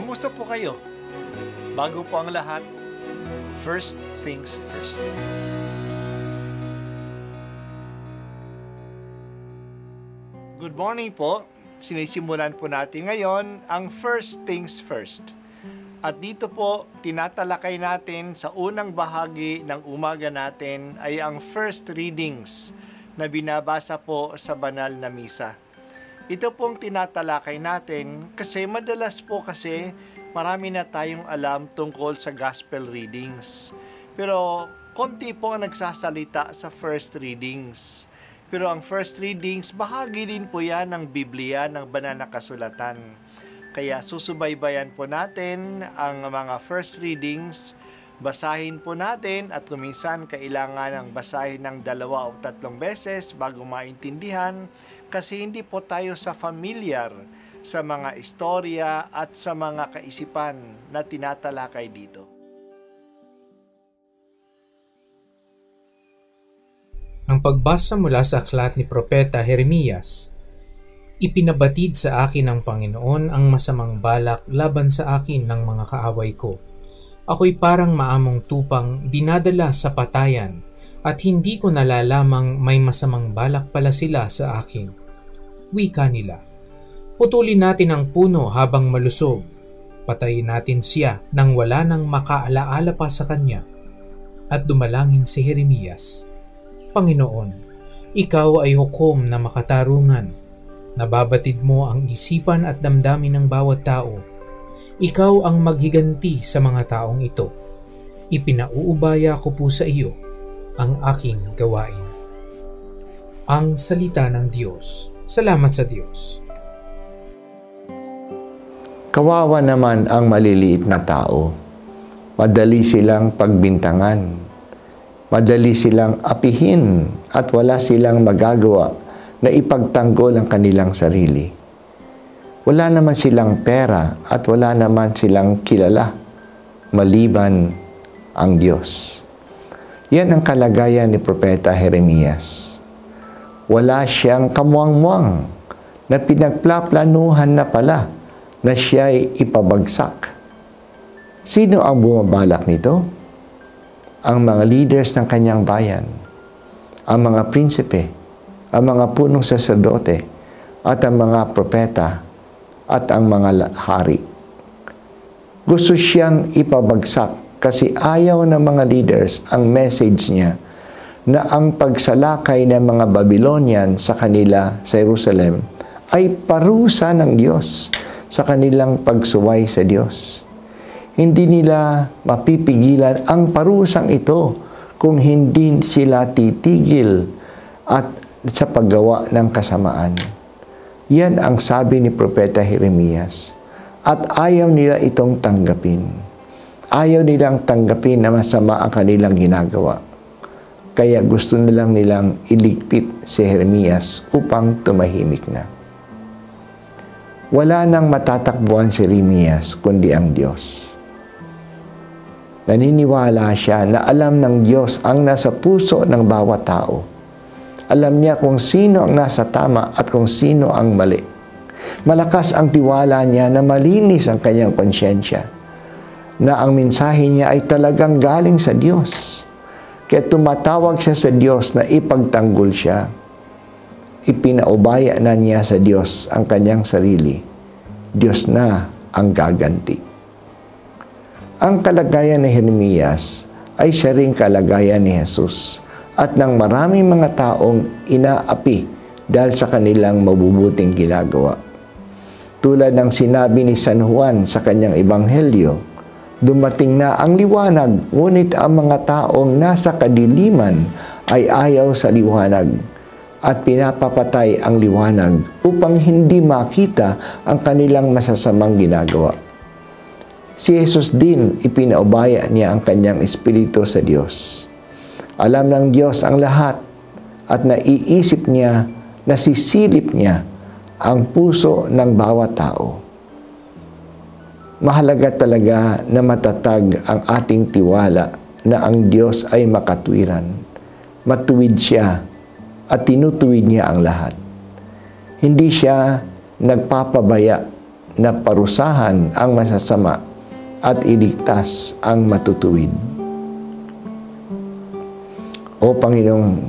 Kumusta po kayo? Bago po ang lahat, first things first. Good morning po. Sinisimulan po natin ngayon ang first things first. At dito po, tinatalakay natin sa unang bahagi ng umaga natin ay ang first readings na binabasa po sa banal na misa. Ito pong tinatalakay natin kasi madalas po kasi marami na tayong alam tungkol sa gospel readings. Pero konti po ang nagsasalita sa first readings. Pero ang first readings, bahagi din po yan ng Biblia, ng banal na kasulatan. Kaya susubaybayan po natin ang mga first readings, basahin po natin at kuminsan kailangan ng basahin ng 2 o 3 beses bago maintindihan kasi hindi po tayo familiar sa mga istorya at sa mga kaisipan na tinatalakay dito. Ang pagbasa mula sa aklat ni Propeta Jeremias. Ipinabatid sa akin ng Panginoon ang masamang balak laban sa akin ng mga kaaway ko. Ako'y parang maamong tupang dinadala sa patayan at hindi ko nalalamang may masamang balak pala sila sa akin. Wika nila, putulin natin ang puno habang malusog. Patayin natin siya nang wala nang makaalaala pa sa kanya. At dumalangin si Jeremias, Panginoon, ikaw ay hukom na makatarungan. Nababatid mo ang isipan at damdamin ng bawat tao. Ikaw ang maghiganti sa mga taong ito. Ipinauubaya ko po sa iyo ang aking gawain. Ang salita ng Diyos. Salamat sa Diyos. Kawawa naman ang maliliit na tao. Madali silang pagbintangan. Madali silang apihin at wala silang magagawa na ipagtanggol ang kanilang sarili. Wala naman silang pera at wala naman silang kilala, maliban ang Diyos. Yan ang kalagayan ni Propeta Jeremias. Wala siyang kamuang-muang na pinagplaplanuhan na pala na siya'y ipabagsak. Sino ang bumabalak nito? Ang mga leaders ng kanyang bayan, ang mga prinsipe, ang mga punong saserdote, at ang mga propeta, at ang mga hari. Gusto siyang ipabagsak kasi ayaw ng mga leaders ang message niya na ang pagsalakay ng mga Babylonian sa kanila sa Jerusalem ay parusa ng Diyos sa kanilang pagsuway sa Diyos. Hindi nila mapipigilan ang parusang ito kung hindi sila titigil at sa paggawa ng kasamaan. Yan ang sabi ni Propeta Jeremias. At ayaw nila itong tanggapin. Ayaw nilang tanggapin na masama ang kanilang ginagawa. Kaya gusto nilang iligpit si Jeremias upang tumahimik na. Wala nang matatakbuhan si Jeremias kundi ang Diyos. Naniniwala siya na alam ng Diyos ang nasa puso ng bawat tao. Alam niya kung sino ang nasa tama at kung sino ang mali. Malakas ang tiwala niya na malinis ang kanyang konsyensya, na ang mensahe niya ay talagang galing sa Diyos. Kaya tumatawag siya sa Diyos na ipagtanggol siya. Ipinaubaya na niya sa Diyos ang kanyang sarili. Diyos na ang gaganti. Ang kalagayan ni Jeremias ay siya ring kalagayan ni Jesus at ng maraming mga taong inaapi dahil sa kanilang mabubuting ginagawa. Tulad ng sinabi ni San Juan sa kanyang ebanghelyo, dumating na ang liwanag, ngunit ang mga taong nasa kadiliman ay ayaw sa liwanag at pinapapatay ang liwanag upang hindi makita ang kanilang masasamang ginagawa. Si Jesus din, ipinaubaya niya ang kanyang espiritu sa Diyos. Alam ng Diyos ang lahat at naiisip niya, nasisilip niya ang puso ng bawat tao. Mahalaga talaga na matatag ang ating tiwala na ang Diyos ay makatwiran. Matuwid siya at tinutuwid niya ang lahat. Hindi siya nagpapabaya na parusahan ang masasama at iligtas ang matutuwid. O Panginoong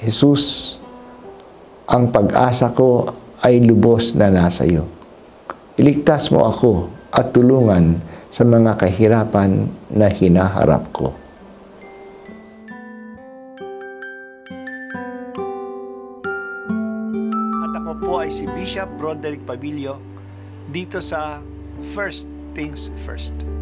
Jesus, ang pag-asa ko ay lubos na nasa iyo. Iligtas mo ako at tulungan sa mga kahirapan na hinaharap ko. At ako po ay si Bishop Broderick Pabilio dito sa First Things First.